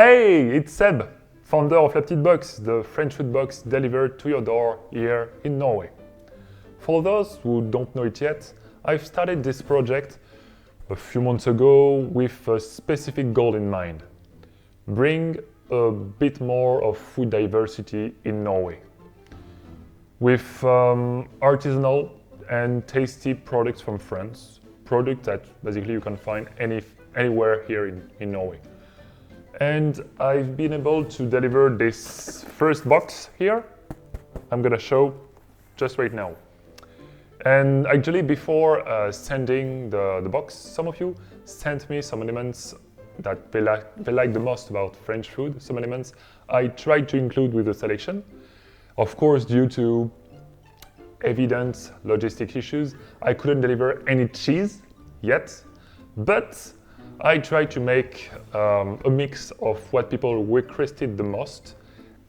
Hey, it's Seb, founder of Petite Box, the French food box delivered to your door here in Norway. For those who don't know it yet, I've started this project a few months ago with a specific goal in mind. Bring a bit more of food diversity in Norway. With artisanal and tasty products from France, products that basically you can find anywhere here in Norway. And I've been able to deliver this first box here. I'm gonna show just right now. And actually before sending the box, some of you sent me some elements that they like the most about French food, some elements I tried to include with the selection. Of course, due to evident logistic issues, I couldn't deliver any cheese yet, but I tried to make a mix of what people requested the most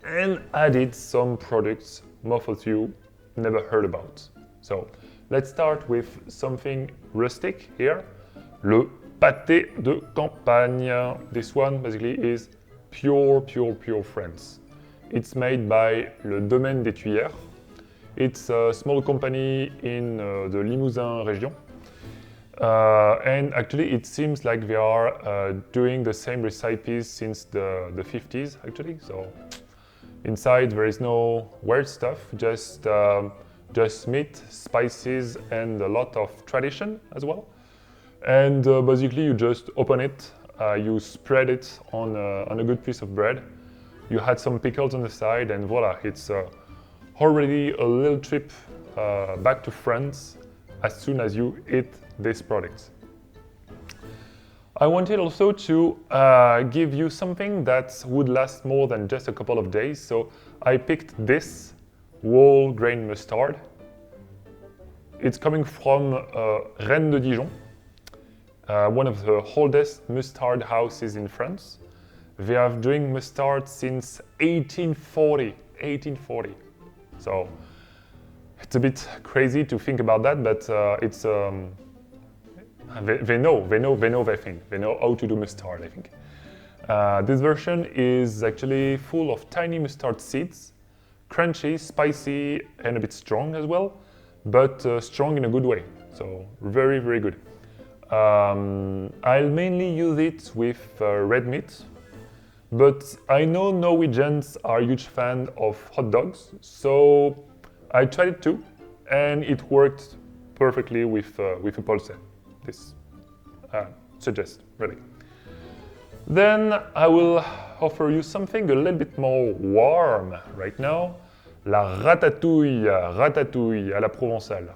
and added some products most of you never heard about. So let's start with something rustic here, le Pâté de Campagne. This one basically is pure France. It's made by Le Domaine des Tuyères. It's a small company in the Limousin region. And actually it seems like they are doing the same recipes since the 50s actually. So inside there is no weird stuff, just meat, spices and a lot of tradition as well. And basically you just open it, you spread it on a good piece of bread. You had some pickles on the side and voila, it's already a little trip back to France as soon as you eat this product. I wanted also to give you something that would last more than just a couple of days, so I picked this whole grain mustard. It's coming from Reine de Dijon, one of the oldest mustard houses in France. They have doing mustard since 1840. So it's a bit crazy to think about that, but it's they know their thing. They know how to do mustard, I think. This version is actually full of tiny mustard seeds, crunchy, spicy, and a bit strong as well, but strong in a good way. So very good. I'll mainly use it with red meat, but I know Norwegians are a huge fan of hot dogs, so I tried it too, and it worked perfectly with a pulse. This suggest, really. Then I will offer you something a little bit more warm right now. La ratatouille à la Provençale.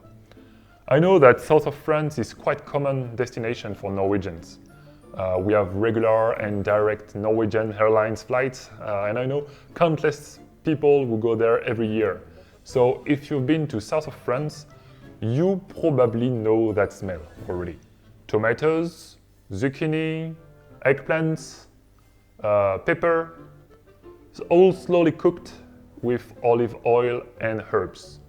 I know that south of France is quite common destination for Norwegians. We have regular and direct Norwegian Airlines flights, and I know countless people who go there every year. So if you've been to south of France, you probably know that smell already. Tomatoes, zucchini, eggplants, pepper, it's all slowly cooked with olive oil and herbs.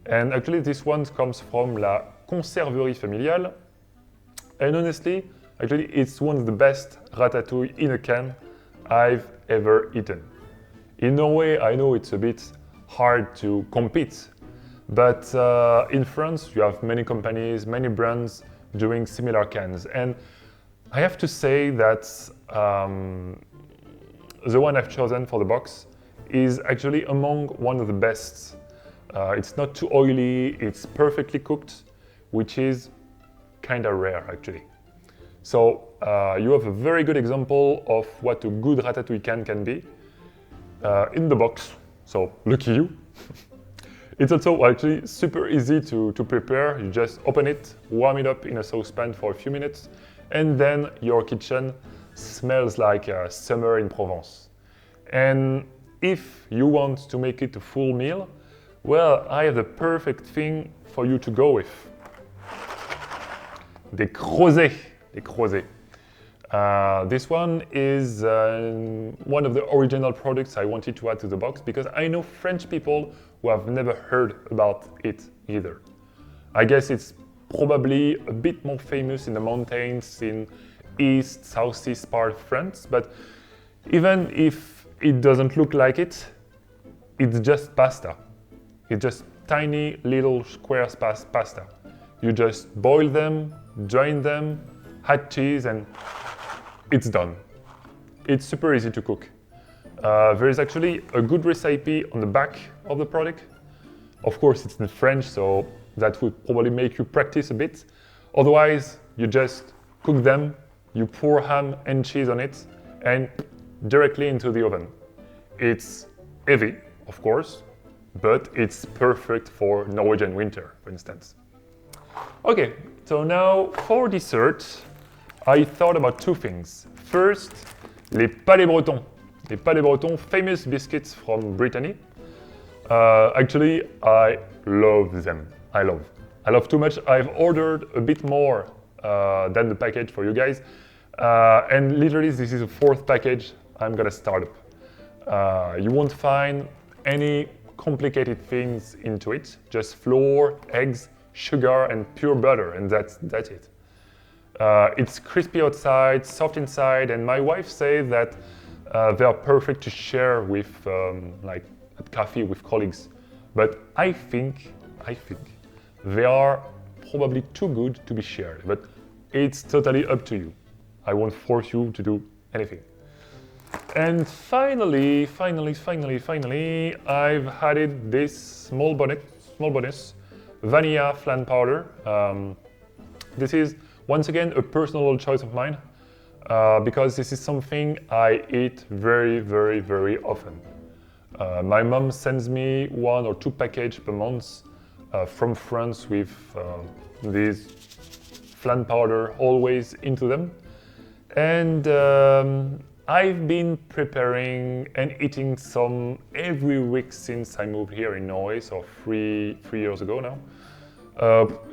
And actually this one comes from La Conserverie Familiale. And honestly, actually it's one of the best ratatouille in a can I've ever eaten. In Norway, I know it's a bit hard to compete, but in France you have many companies, many brands doing similar cans, and I have to say that the one I've chosen for the box is actually among one of the best. It's not too oily, it's perfectly cooked, which is kind of rare actually. So you have a very good example of what a good ratatouille can be in the box. So lucky you. It's also actually super easy to prepare. You just open it, warm it up in a saucepan for a few minutes, and then your kitchen smells like summer in Provence. And if you want to make it a full meal, well, I have the perfect thing for you to go with. Des Crozets. This one is one of the original products I wanted to add to the box because I know French people who have never heard about it either. I guess it's probably a bit more famous in the mountains in southeast part of France, but Even if it doesn't look like it, it's just pasta. It's just tiny little square pasta. You just boil them, drain them, add cheese, and it's done. It's super easy to cook. There is actually a good recipe on the back of the product. Of course, it's in French, so that would probably make you practice a bit. Otherwise, you just cook them, you pour ham and cheese on it, and directly into the oven. It's heavy, of course, but it's perfect for Norwegian winter, for instance. Okay, so now for dessert, I thought about two things. First, les Palets Bretons. Les Palets Bretons, famous biscuits from Brittany. Actually, I love them. I love too much. I've ordered a bit more than the package for you guys. And literally, this is the fourth package I'm gonna start up. You won't find any complicated things into it. Just flour, eggs, sugar, and pure butter, and that's it. It's crispy outside, soft inside, and my wife says that they are perfect to share with, like at coffee with colleagues. But I think they are probably too good to be shared. But it's totally up to you. I won't force you to do anything. And finally, I've added this small bonus, vanilla flan powder. This is once again a personal choice of mine because this is something I eat very often. My mom sends me 1 or 2 packages per month from France with this flan powder always into them. And I've been preparing and eating some every week since I moved here in Norway, so three years ago now.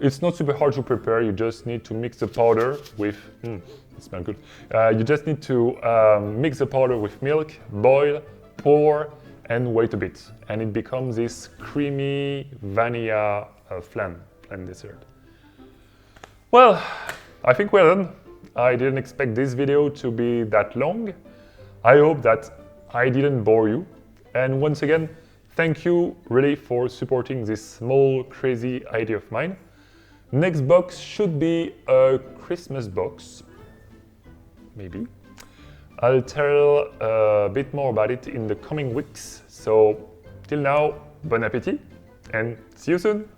It's not super hard to prepare. You just need to mix the powder with, it smells good. You just need to mix the powder with milk, boil, pour, and wait a bit. And it becomes this creamy vanilla flan dessert. Well, I think we're done. I didn't expect this video to be that long. I hope that I didn't bore you. And once again, thank you really for supporting this small crazy idea of mine. Next box should be a Christmas box, maybe. I'll tell a bit more about it in the coming weeks. So till now, bon appétit and see you soon!